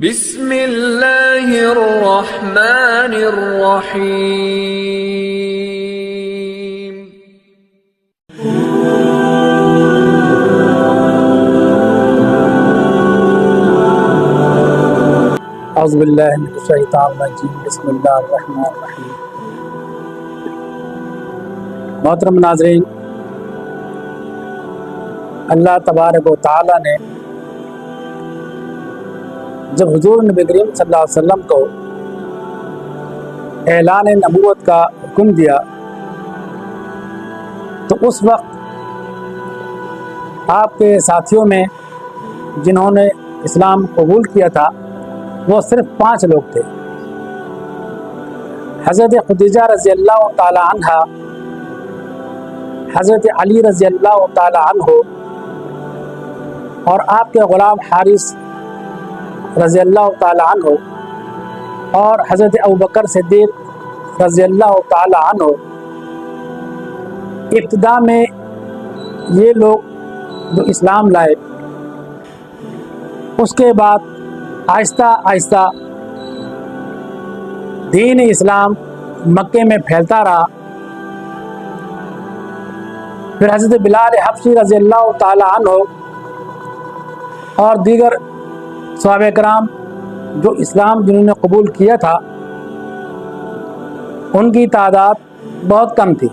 بسم اللہ الرحمن الرحیم۔ اعوذ باللہ من الشیطان الرجیم، بسم اللہ الرحمن الرحیم۔ محترم ناظرین، اللہ تبارک و تعالی نے جب حضور نبی کریم صلی اللہ علیہ وسلم کو اعلان نبوت کا حکم دیا تو اس وقت آپ کے ساتھیوں میں جنہوں نے اسلام قبول کیا تھا وہ صرف 5 لوگ تھے۔ حضرت خدیجہ رضی اللہ تعالی عنہ، حضرت علی رضی اللہ تعالی عنہ اور آپ کے غلام حارث رضی اللہ تعالی عنہ اور حضرت ابوبکر صدیق رضی اللہ تعالی عنہ۔ ابتدا میں یہ لوگ جو اسلام لائے، اس کے بعد آہستہ آہستہ دین اسلام مکے میں پھیلتا رہا۔ پھر حضرت بلال حبشی رضی اللہ تعالی عنہ اور دیگر صحابہ کرام جو اسلام جنہوں نے قبول کیا تھا، ان کی تعداد بہت کم تھی۔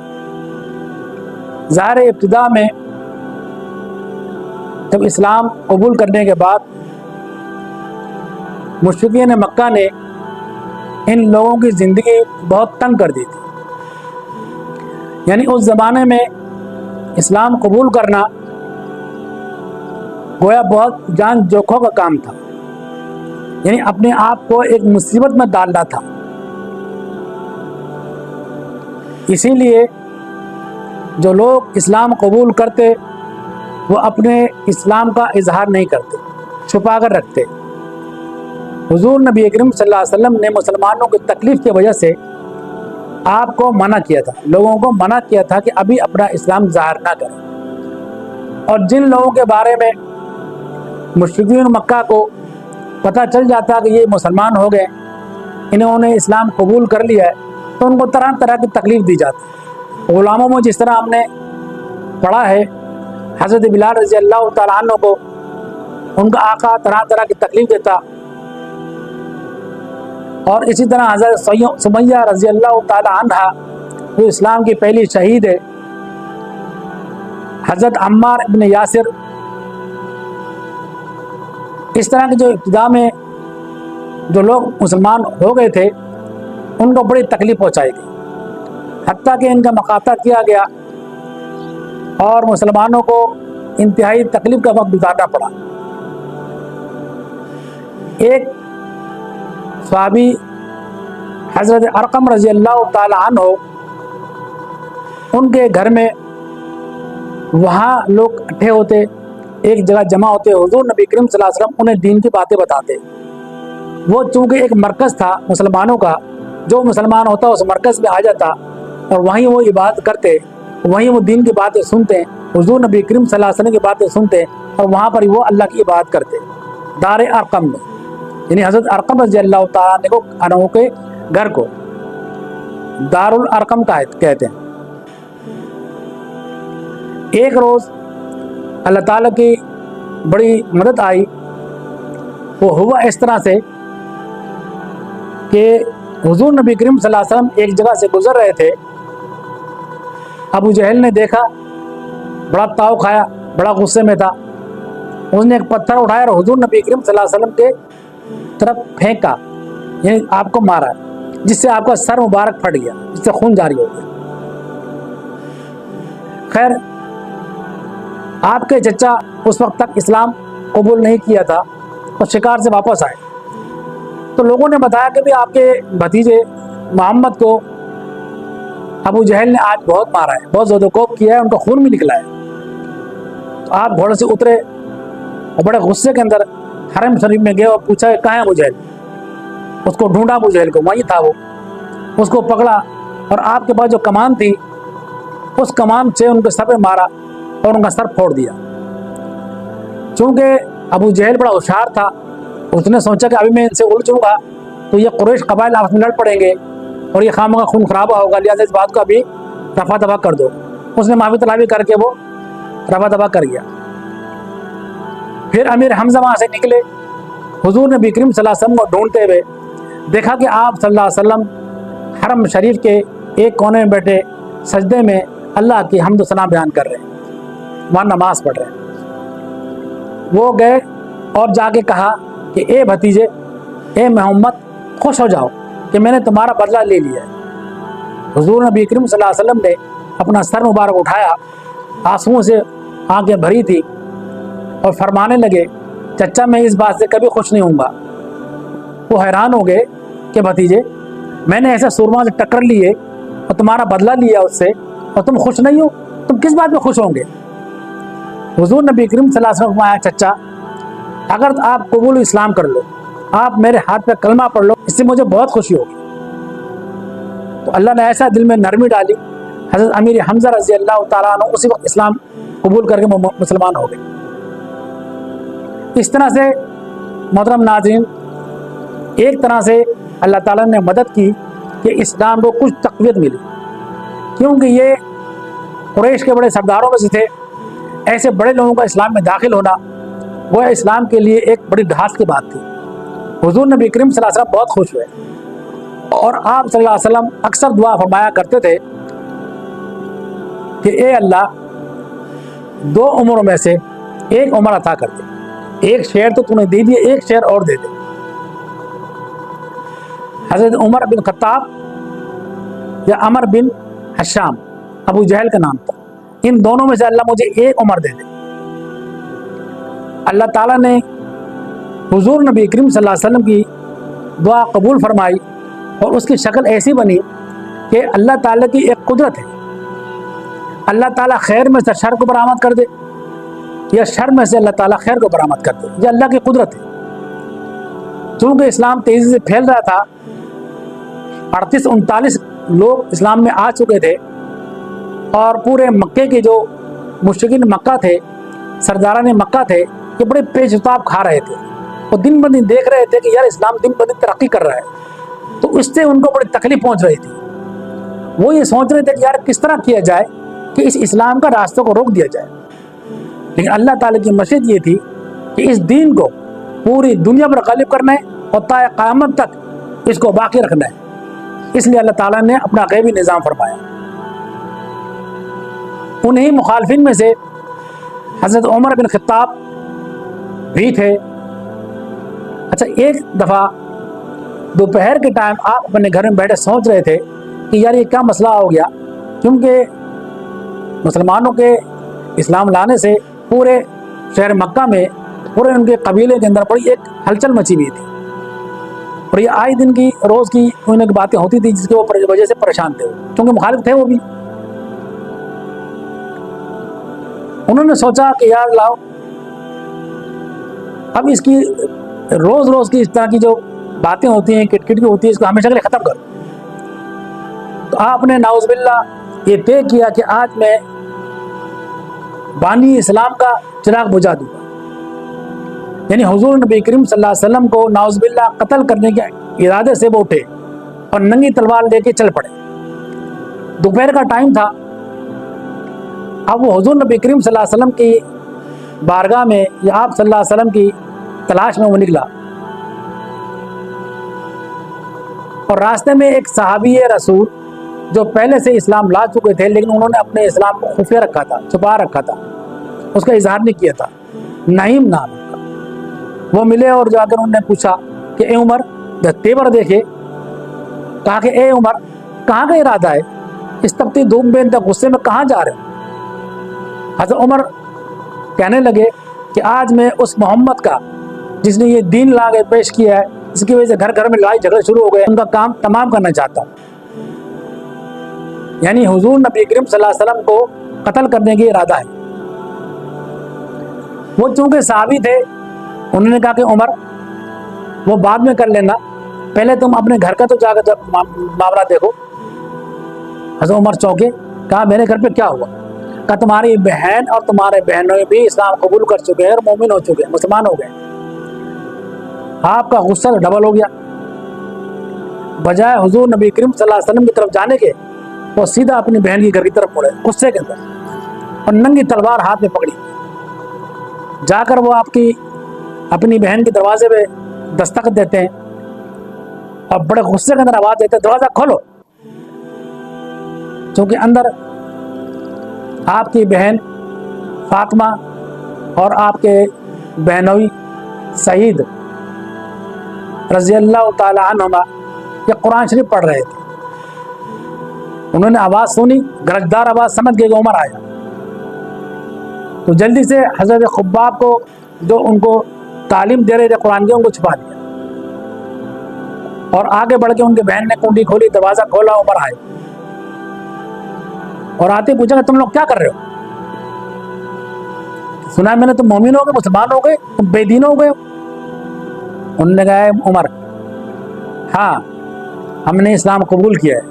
ظاہر ابتدا میں جب اسلام قبول کرنے کے بعد مشرکین مکہ نے ان لوگوں کی زندگی بہت تنگ کر دی تھی۔ یعنی اس زمانے میں اسلام قبول کرنا گویا بہت جان جوکھوں کا کام تھا، یعنی اپنے آپ کو ایک مصیبت میں ڈالنا تھا۔ اسی لیے جو لوگ اسلام قبول کرتے وہ اپنے اسلام کا اظہار نہیں کرتے، چھپا کر رکھتے۔ حضور نبی کریم صلی اللہ علیہ وسلم نے مسلمانوں کی تکلیف کی وجہ سے آپ کو منع کیا تھا، لوگوں کو منع کیا تھا کہ ابھی اپنا اسلام ظاہر نہ کریں۔ اور جن لوگوں کے بارے میں مشرکین مکہ کو پتہ چل جاتا کہ یہ مسلمان ہو گئے، انہوں نے اسلام قبول کر لیا ہے، تو ان کو طرح طرح کی تکلیف دی جاتی۔ غلاموں میں جس طرح ہم نے پڑھا ہے، حضرت بلال رضی اللہ تعالیٰ عنہ کو ان کا آقا طرح طرح کی تکلیف دیتا، اور اسی طرح حضرت سمیہ رضی اللہ تعالیٰ عنہ جو اسلام کی پہلی شہید ہے، حضرت عمار ابن یاسر، اس طرح کے جو ابتدا میں جو لوگ مسلمان ہو گئے تھے ان کو بڑی تکلیف پہنچائی گئی، حتیٰ کہ ان کا مقاطع کیا گیا اور مسلمانوں کو انتہائی تکلیف کا وقت گزارنا پڑا۔ ایک صحابی حضرت ارقم رضی اللہ تعالی عنہ، ان کے گھر میں وہاں لوگ اکٹھے ہوتے، ایک جگہ جمع ہوتے، حضور نبی کریم صلی اللہ علیہ وسلم انہیں دین کی باتیں بتاتے۔ وہ چونکہ ایک مرکز تھا مسلمانوں کا، جو مسلمان ہوتا اس مرکز میں آ جاتا اور وہیں وہ عبادت کرتے، وہیں وہ دین کی باتیں سنتے، حضور نبی کریم صلی اللہ علیہ وسلم کی باتیں سنتے، اور وہاں پر وہ اللہ کی عبادت کرتے۔ دار ارقم میں، یعنی حضرت ارقم رضی اللہ تعالیٰ عنہ کے گھر کو دار الارقم کہتے ہیں۔ ایک روز اللہ تعالیٰ کی بڑی مدد آئی، وہ ہوا اس طرح سے کہ حضور نبی کریم صلی اللہ علیہ وسلم ایک جگہ سے گزر رہے تھے، ابو جہل نے دیکھا، بڑا تاؤ کھایا، بڑا غصے میں تھا، اس نے ایک پتھر اٹھایا اور حضور نبی کریم صلی اللہ علیہ وسلم کے طرف پھینکا، یعنی آپ کو مارا، جس سے آپ کا سر مبارک پھٹ گیا، جس سے خون جاری ہو گیا۔ خیر، آپ کے چچا اس وقت تک اسلام قبول نہیں کیا تھا اور شکار سے واپس آئے، تو لوگوں نے بتایا کہ آپ کے بھتیجے محمد کو ابو جہل نے آج بہت مارا ہے، بہت زیادہ کوب کیا ہے، ان کا خون بھی نکلا ہے۔ تو آپ گھوڑے سے اترے اور بڑے غصے کے اندر حرم شریف میں گئے اور پوچھا کہ کہاں ہے ابو جہل؟ اس کو ڈھونڈا، ابو جہل کو، وہیں تھا وہ، اس کو پکڑا اور آپ کے پاس جو کمان تھی اس کمان سے ان کے سر پہ مارا اور ان کا سر پھوڑ دیا۔ چونکہ ابو جہل بڑا ہوشیار تھا، اس نے سوچا کہ ابھی میں ان سے الجھوں گا تو یہ قریش قبائل آپس میں لڑ پڑیں گے اور یہ خامخواہ خون خرابہ ہوگا، لہٰذا اس بات کو ابھی رفع دفع کر دو۔ اس نے معافی طلبی کر کے وہ رفع دفع کر گیا۔ پھر امیر حمزہ وہاں سے نکلے، حضور نبی کریم صلی اللہ علیہ وسلم کو ڈھونڈتے ہوئے دیکھا کہ آپ صلی اللہ علیہ وسلم حرم شریف کے ایک کونے میں بیٹھے سجدے میں اللہ کی حمد و ثنا بیان کر رہے ہیں، وہاں نماز پڑھ رہے ہیں۔ وہ گئے اور جا کے کہا کہ اے بھتیجے، اے محمد، خوش ہو جاؤ کہ میں نے تمہارا بدلہ لے لیا ہے۔ حضور نبی کریم صلی اللہ علیہ وسلم نے اپنا سر مبارک اٹھایا، آنسوؤں سے آنکھیں بھری تھی، اور فرمانے لگے چچا میں اس بات سے کبھی خوش نہیں ہوں گا۔ وہ حیران ہو گئے کہ بھتیجے، میں نے ایسے سورما سے ٹکر لیے اور تمہارا بدلہ لیا اس سے، اور تم خوش نہیں ہو؟ تم کس بات میں خوش ہوں گے؟ حضور نبی کریم صلی اللہ علیہ وسلم فرمایا چچا، اگر آپ قبول اسلام کر لو، آپ میرے ہاتھ پہ کلمہ پڑھ لو، اس سے مجھے بہت خوشی ہوگی۔ تو اللہ نے ایسا دل میں نرمی ڈالی، حضرت امیر حمزہ رضی اللہ تعالیٰ عنہ اسی وقت اسلام قبول کر کے مسلمان ہو گئے۔ اس طرح سے محترم ناظرین، ایک طرح سے اللہ تعالیٰ نے مدد کی کہ اسلام کو کچھ تقویت ملی، کیونکہ یہ قریش کے بڑے سرداروں میں سے تھے۔ ایسے بڑے لوگوں کا اسلام میں داخل ہونا وہ اسلام کے لیے ایک بڑی ڈھاس کی بات تھی۔ حضور نبی کریم صلی اللہ علیہ وسلم بہت خوش ہوئے، اور آپ صلی اللہ علیہ وسلم اکثر دعا فرمایا کرتے تھے کہ اے اللہ، 2 عمروں میں سے ایک عمر عطا کر دے، ایک شعر تو نے دے دیا، ایک شعر اور دے دے۔ حضرت عمر بن خطاب یا عمر بن حشام، ابو جہل کا نام تھا، ان دونوں میں سے اللہ مجھے ایک عمر دے دے۔ اللہ تعالیٰ نے حضور نبی کریم صلی اللہ علیہ وسلم کی دعا قبول فرمائی، اور اس کی شکل ایسی بنی کہ اللہ تعالیٰ کی ایک قدرت ہے، اللہ تعالیٰ خیر میں سے شر کو برآمد کر دے یا شر میں سے اللہ تعالیٰ خیر کو برآمد کر دے، یہ اللہ کی قدرت ہے۔ چونکہ اسلام تیزی سے پھیل رہا تھا، 38-39 لوگ اسلام میں آ چکے تھے، اور پورے مکے کے جو مشرکین مکہ تھے، سرداران مکہ تھے، یہ بڑے پیش تاب کھا رہے تھے، وہ دن بدن دیکھ رہے تھے کہ یار اسلام دن بدن ترقی کر رہا ہے، تو اس سے ان کو بڑی تکلیف پہنچ رہی تھی۔ وہ یہ سوچ رہے تھے کہ یار کس طرح کیا جائے کہ اس اسلام کا راستوں کو روک دیا جائے، لیکن اللہ تعالیٰ کی مشیت یہ تھی کہ اس دین کو پوری دنیا پر غالب کرنا ہے اور تا قیامت تک اس کو باقی رکھنا ہے۔ اس لیے اللہ تعالیٰ نے اپنا غیبی نظام فرمایا۔ انہی مخالفین میں سے حضرت عمر بن خطاب بھی تھے۔ اچھا، ایک دفعہ دوپہر کے ٹائم آپ اپنے گھر میں بیٹھے سوچ رہے تھے کہ یار یہ کیا مسئلہ ہو گیا، کیونکہ مسلمانوں کے اسلام لانے سے پورے شہر مکہ میں، پورے ان کے قبیلے کے اندر بڑی ایک ہلچل مچی ہوئی تھی، اور یہ آئے دن کی روز کی کوئی نہ کوئی باتیں ہوتی تھی جس کی وجہ سے پریشان تھے، کیونکہ مخالف تھے وہ بھی۔ انہوں نے سوچا کہ یار لاؤ، اب اس کی روز روز کی اس طرح کی جو باتیں ہوتی ہیں، کٹ کٹ کی ہوتی ہے، اس کو ہمیشہ کے لیے ختم کرو۔ تو آپ نے نعوذ باللہ یہ طے کیا کہ آج میں بانی اسلام کا چراغ بجھا دوں گا، یعنی حضور نبی کریم صلی اللہ علیہ وسلم کو نعوذ باللہ قتل کرنے کے ارادے سے وہ اٹھے اور ننگی تلوار لے کے چل پڑے۔ دوپہر کا ٹائم تھا، اب وہ حضور نبی کریم صلی اللہ علیہ وسلم کی بارگاہ میں یا آپ صلی اللہ علیہ وسلم کی تلاش میں وہ نکلا، اور راستے میں ایک صحابی رسول جو پہلے سے اسلام لا چکے تھے لیکن انہوں نے اپنے اسلام کو خفیہ رکھا تھا، چھپا رکھا تھا، اس کا اظہار نہیں کیا تھا، نعیم نام کا، وہ ملے اور جا کر انہوں نے پوچھا کہ اے عمر، تیور دیکھے، کہا کہ اے عمر کہاں کا ارادہ ہے، اس تپتی دھوپ میں غصے میں کہاں جا رہے ہو؟ حضرت عمر کہنے لگے کہ آج میں اس محمد کا جس نے یہ دین لا کے پیش کیا ہے، اس کی وجہ سے گھر گھر میں لڑائی جھگڑے شروع ہو گئے، ان کا کام تمام کرنا چاہتا ہوں۔ یعنی حضور نبی کریم صلی اللہ علیہ وسلم کو قتل کرنے کی ارادہ ہے۔ وہ چونکہ صحابی تھے، انہوں نے کہا کہ عمر وہ بعد میں کر لینا، پہلے تم اپنے گھر کا تو جا کر معاملہ دیکھو۔ حضرت عمر چونکے، کہا میرے گھر پہ کیا ہوا؟ کہا تمہاری بہن اور تمہارے بہنوں بھی اسلام قبول کر چکے ہیں اور مومن ہو چکے ہیں، مسلمان ہو گئے۔ آپ کا غصہ ڈبل ہو گیا. بجائے حضور نبی کریم صلی اللہ علیہ وسلم کی طرف جانے کے وہ سیدھا اپنی بہن کی گھر کی طرف مڑے غصے کے اندر, اور ننگی تلوار ہاتھ میں پکڑی. جا کر وہ آپ کی اپنی بہن کے دروازے پہ دستک دیتے ہیں اور بڑے غصے کے اندر آواز دیتے ہیں, دروازہ کھولو. چونکہ اندر آپ کی بہن فاطمہ اور آپ کے بہنوئی سعید رضی اللہ تعالی عنہما یہ قرآن شریف پڑھ رہے تھے. انہوں نے آواز سنی, گرجدار آواز, سمجھ گئے کہ عمر آیا. تو جلدی سے حضرت خباب کو جو ان کو تعلیم دے رہے تھے قرآن کے, ان کو چھپا دیا اور آگے بڑھ کے ان کے بہن نے کنڈی کھولی, دروازہ کھولا, عمر آئے اور آتے پوچھا کہ تم لوگ کیا کر رہے ہو؟ سنا میں نے تم مومن ہو گئے, مسلمان ہو گئے, تم بے دین ہو گئے. انہوں نے کہا عمر ہاں ہم نے اسلام قبول کیا ہے,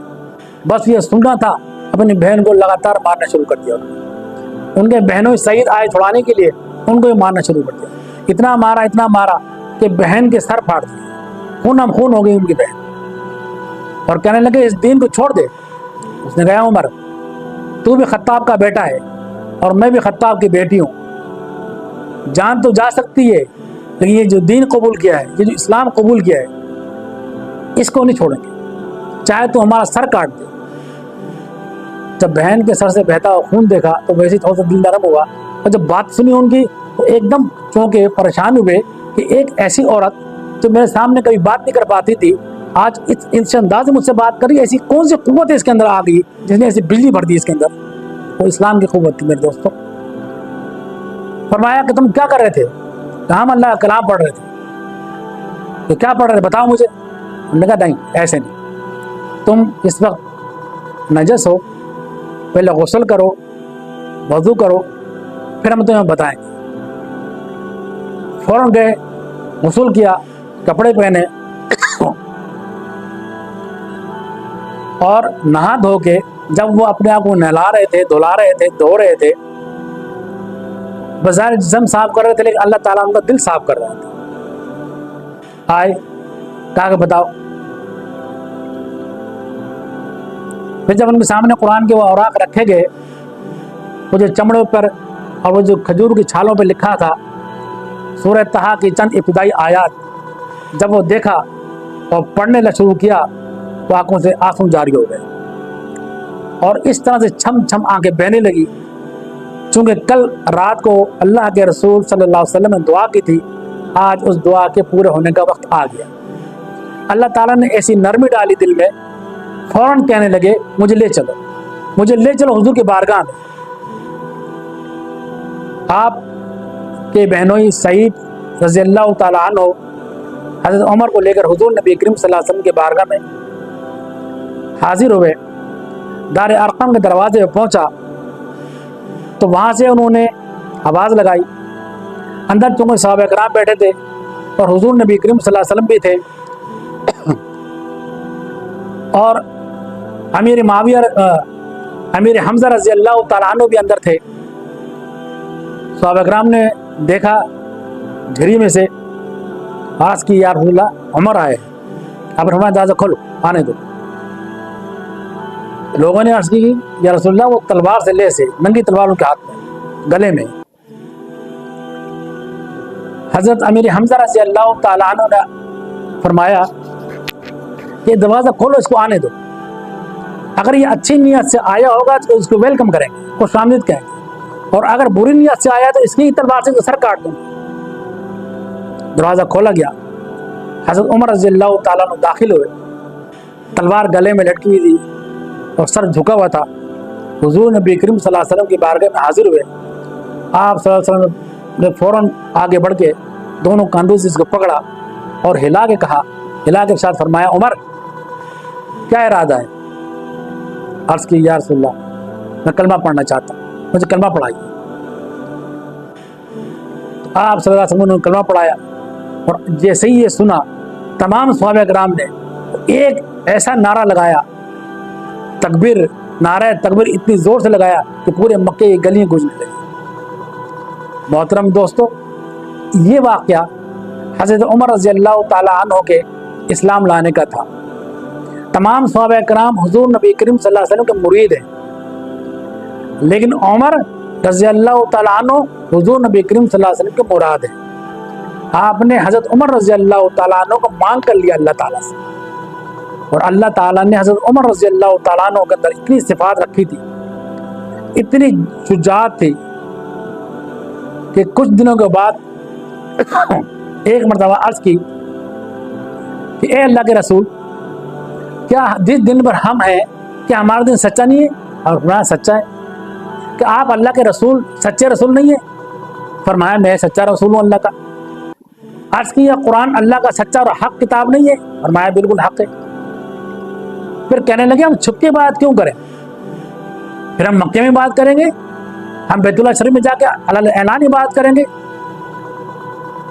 بس یہ سننا تھا. اپنی بہن کو لگاتار مارنا شروع کر دیا. ان کے بہنوں سعید آئے چھڑانے کے لیے, ان کو مارنا شروع کر دیا. اتنا مارا کہ بہن کے سر پھاڑ دیے, خون ہم خون ہو گئی ان کی بہن, اور کہنے لگے اس دین کو چھوڑ دے. اس نے کہا عمر تو بھی خطاب کا بیٹا ہے اور میں بھی خطاب کی بیٹی ہوں, جان تو جا سکتی ہے لیکن یہ جو دین قبول کیا ہے, یہ جو اسلام قبول کیا ہے, اس کو نہیں چھوڑیں گے, چاہے تو ہمارا سر کاٹ دے. جب بہن کے سر سے بہتا ہوا خون دیکھا تو ویسے ہی تھوڑا سا دل نرم ہوا, اور جب بات سنی ان کی تو ایک دم چونکے پریشان ہوئے کہ ایک ایسی عورت جو میرے سامنے کبھی بات نہیں کر پاتی تھی آج اس انداز سے مجھ سے بات کری. ایسی کون سی قوت ہے اس کے اندر آ گئی جس نے ایسی بجلی بھر دی اس کے اندر؟ وہ اسلام کی قوت تھی میرے دوستوں. فرمایا کہ تم کیا کر رہے تھے؟ ہم اللہ کا کلام پڑھ رہے تھے. تو کیا پڑھ رہے تھے بتاؤ مجھے. انہوں نے کہا نہیں ایسے نہیں, تم اس وقت نجس ہو, پہلے غسل کرو, وضو کرو, پھر ہم تمہیں بتائیں گے. فوراً گئے, غسل کیا, کپڑے پہنے اور نہا دھو کے جب وہ اپنے آپ کو نہلا رہے تھے, دھلا رہے تھے, دھو رہے تھے, بظاہر جسم صاف کر رہے تھے لیکن اللہ تعالیٰ ان کا دل صاف کر رہے تھے. آئے کہا کہ بتاؤ. پھر جب ان کے سامنے قرآن کے وہ اوراق رکھے گئے, وہ جو چمڑے پر اور وہ جو کھجور کی چھالوں پہ لکھا تھا سورہ طٰہٰ کی چند ابتدائی آیات, جب وہ دیکھا اور پڑھنے شروع کیا تو آنکھوں سے آنسو جاری ہو گئے اور اس طرح سے چھم چھم آنکھیں بہنے لگی. چونکہ کل رات کو اللہ کے رسول صلی اللہ علیہ وسلم نے دعا کی تھی, آج اس دعا کے پورے ہونے کا وقت آ گیا. اللہ تعالیٰ نے ایسی نرمی ڈالی دل میں, فوراً کہنے لگے مجھے لے چلو, مجھے لے چلو حضور کی بارگاہ میں. آپ کے بہنوئی سعید رضی اللہ تعالیٰ عنہ حضرت عمر کو لے کر حضور نبی کریم صلی اللہ علیہ وسلم کے بارگاہ میں حاضر ہوئے. دار ارقم کے دروازے پہ پہنچا تو وہاں سے انہوں نے آواز لگائی. اندر چونکہ صحابہ کرام بیٹھے تھے اور حضور نبی کریم صلی اللہ علیہ وسلم بھی تھے اور امیر معاویہ امیر حمزہ رضی اللہ تعالیٰ عنہ بھی اندر تھے. صحابہ کرام نے دیکھا جھری میں سے, آس کی یا رسول اللہ عمر آئے. اب فرمایا دروازہ کھولو, آنے دو. لوگوں نے عرض کی یا رسول اللہ وہ تلوار سے لیس ہے, ننگی تلوار ان کے ہاتھ میں, گلے میں. حضرت امیر حمزہ رضی اللہ تعالیٰ عنہ نے فرمایا کہ دروازہ کھولو, اس کو آنے دو. اگر یہ اچھی نیت سے آیا ہوگا تو اس کو ویلکم کریں گے, خوش آمدید کہیں گے, اور اگر بری نیت سے آیا تو اس کی تلوار سے سر کاٹ دوں. دروازہ کھولا گیا. حضرت عمر رضی اللہ تعالیٰ عنہ داخل ہوئے, تلوار گلے میں لٹکی ہوئی تھی اور سر جھکا ہوا تھا. حضور نبی کریم صلی اللہ علیہ وسلم کی بارگاہ میں حاضر ہوئے. آپ صلی اللہ علیہ وسلم نے فوراً آگے بڑھ کے دونوں کاندھوں سے اس کو پکڑا اور ہلا کے کہا, ہلا کے ساتھ فرمایا عمر کیا ارادہ ہے؟ عرض کی یا رسول اللہ میں کلمہ پڑھنا چاہتا ہوں, مجھے کلمہ پڑھائیے. آپ صلی اللہ علیہ وسلم نے کلمہ پڑھایا اور جیسے ہی یہ سنا تمام صحابہ کرام نے ایک ایسا نعرہ لگایا, تکبیر, نعرہ تکبیر اتنی زور سے لگایا کہ پورے مکے کی گلیاں گونجنے لگی. محترم دوستو, یہ واقعہ حضرت عمر رضی اللہ تعالیٰ عنہ کے اسلام لانے کا تھا۔ تمام صحابہ کرام حضور نبی کریم صلی اللہ علیہ وسلم کے مرید ہیں، لیکن عمر رضی اللہ تعالیٰ عنہ حضور نبی کریم صلی اللہ علیہ وسلم کے مراد ہیں۔ آپ نے حضرت عمر رضی اللہ تعالیٰ عنہ کو مانگ کر لیا اللہ تعالیٰ سے، اور اللہ تعالیٰ نے حضرت عمر رضی اللہ تعالیٰ عنہ کے اندر اتنی صفات رکھی تھی، اتنی شجاعت تھی کہ کچھ دنوں کے بعد ایک مرتبہ عرض کی کہ اے اللہ کے رسول، کیا جس دن پر ہم ہیں کیا ہمارا دن سچا نہیں ہے؟ اور فرمایا سچا ہے۔ کہ آپ اللہ کے رسول سچے رسول نہیں ہیں؟ فرمایا میں سچا رسول ہوں اللہ کا۔ عرض کیا قرآن اللہ کا سچا اور حق کتاب نہیں ہے؟ فرمایا بالکل حق ہے۔ پھر کہنے لگے ہم چھپ کے بات کیوں کریں، پھر ہم مکے میں بات کریں گے، ہم بیت اللہ شریف میں جا کے اعلان ہی بات کریں گے۔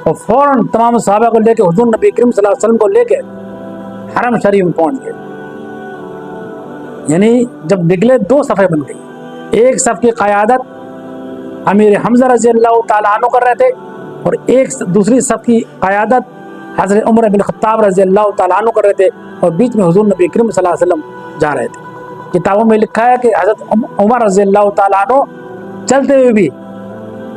اور فوراً تمام صحابہ کو لے کے حضور نبی کریم صلی اللہ علیہ وسلم کو لے کے حرم شریف میں پہنچ گئے۔ یعنی جب نکلے دو صفیں بن گئی، ایک صف کی قیادت امیر حمزہ رضی اللہ تعالیٰ عنہ کر رہے تھے، اور ایک دوسری صف کی قیادت حضرت عمر بن خطاب رضی اللہ تعالیٰ عنہ کر رہے تھے، اور بیچ میں حضور نبی کریم صلی اللہ علیہ وسلم جا رہے تھے۔ کتابوں میں لکھا ہے کہ حضرت عمر رضی اللہ تعالیٰ عنہ چلتے ہوئے بھی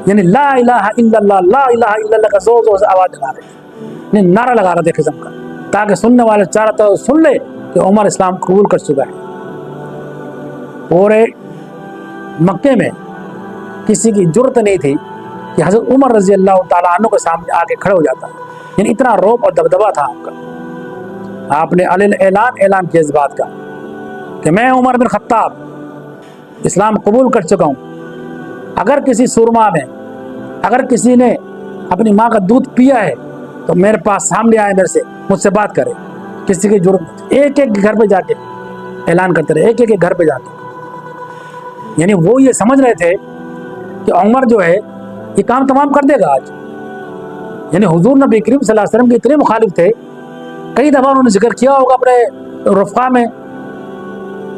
یعنی لا الہ الا اللہ لا الہ الا اللہ کا زور زور سے آواز لگا رہے تھے، یعنی نعرہ لگا رہے تھے قسم کا، تاکہ سننے والے چارہ طرف سن لے کہ عمر اسلام قبول کر چکا ہے۔ پورے مکے میں کسی کی جرت نہیں تھی کہ حضرت عمر رضی اللہ تعالیٰ عنہ کے سامنے آ کے کھڑے ہو جاتا، یعنی اتنا روب اور دبدبا تھا آپ کا۔ آپ نے اعلان کیا اس بات کا کہ میں عمر بن خطاب اسلام قبول کر چکا ہوں۔ اگر کسی سورما میں اگر کسی نے اپنی ماں کا دودھ پیا ہے تو میرے پاس سامنے آئے، میرے سے مجھ سے بات کرے، کسی کی جرت۔ ایک ایک گھر پہ جا کے اعلان کرتے رہے، ایک ایک گھر پہ جا کے، یعنی وہ یہ سمجھ رہے تھے کہ عمر جو ہے یہ کام تمام کر دے گا آج۔ یعنی حضور نبی کریم صلی اللہ علیہ وسلم کے اتنے مخالف تھے، کئی دفعہ انہوں نے ذکر کیا ہوگا اپنے رفقا میں،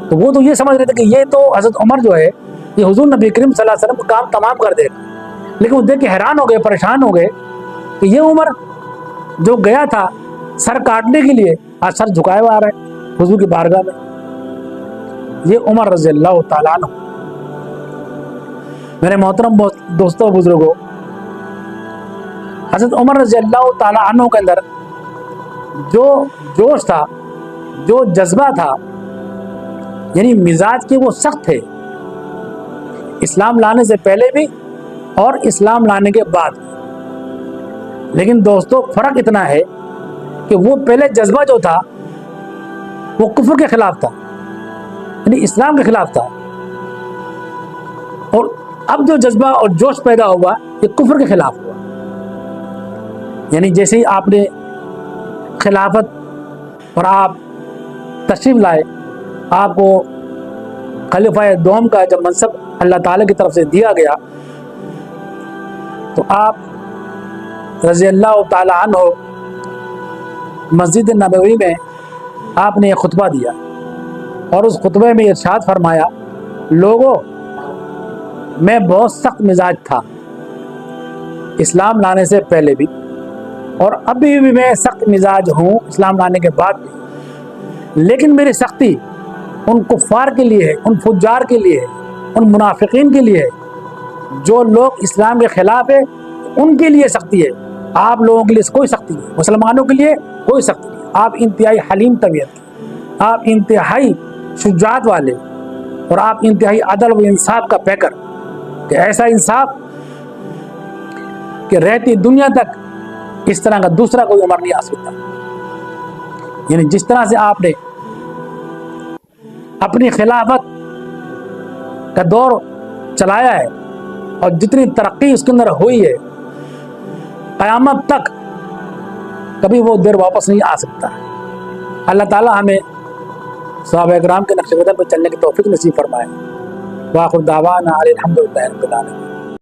تو وہ تو یہ سمجھ رہے تھے کہ یہ تو حضرت عمر جو ہے یہ حضور نبی کریم صلی اللہ علیہ وسلم کا کام تمام کر دے گا۔ لیکن وہ دیکھ کے حیران ہو گئے، پریشان ہو گئے کہ یہ عمر جو گیا تھا سر کاٹنے کے لیے، آج سر جھکائے ہوا آ رہا ہے حضور کی بارگاہ میں۔ یہ عمر رضی اللہ تعالیٰ عنہ۔ میرے محترم دوستوں بزرگوں، حضرت عمر رضی اللہ تعالیٰ عنہ کے اندر جو جوش تھا، جو جذبہ تھا، یعنی مزاج کے وہ سخت تھے، اسلام لانے سے پہلے بھی اور اسلام لانے کے بعد بھی۔ لیکن دوستو فرق اتنا ہے کہ وہ پہلے جذبہ جو تھا وہ کفر کے خلاف تھا، یعنی اسلام کے خلاف تھا، اور اب جو جذبہ اور جوش پیدا ہوا یہ کفر کے خلاف ہوا۔ یعنی جیسے ہی آپ نے خلافت اور آپ تشریف لائے، آپ کو خلیفہ دوم کا جب منصب اللہ تعالیٰ کی طرف سے دیا گیا، تو آپ رضی اللہ تعالیٰ عنہ مسجد نبوی میں آپ نے ایک خطبہ دیا، اور اس خطبے میں ارشاد فرمایا، لوگوں میں بہت سخت مزاج تھا اسلام لانے سے پہلے بھی، اور ابھی بھی میں سخت مزاج ہوں اسلام لانے کے بعد بھی، لیکن میری سختی ان کفار کے لیے ہے، ان فجار کے لیے ہے، ان منافقین کے لیے ہے، جو لوگ اسلام کے خلاف ہے ان کے لیے سختی ہے۔ آپ لوگوں کے لیے کوئی سختی نہیں، مسلمانوں کے لیے کوئی سختی نہیں۔ آپ انتہائی حلیم طبیعت کے، آپ انتہائی شجاعت والے، اور آپ انتہائی عدل و انصاف کا پیکر، کہ ایسا انصاف کہ رہتی دنیا تک اس طرح کا دوسرا کوئی عمر نہیں آ سکتا۔ یعنی جس طرح سے آپ نے اپنی خلافت کا دور چلایا ہے، اور جتنی ترقی اس کے اندر ہوئی ہے، قیامت تک کبھی وہ دیر واپس نہیں آ سکتا۔ اللہ تعالی ہمیں صحابہ کرام کے نقش قدم پر چلنے کی توفیق نصیب فرمائے۔ وآخر دعوانا الحمدللہ رب العالمین۔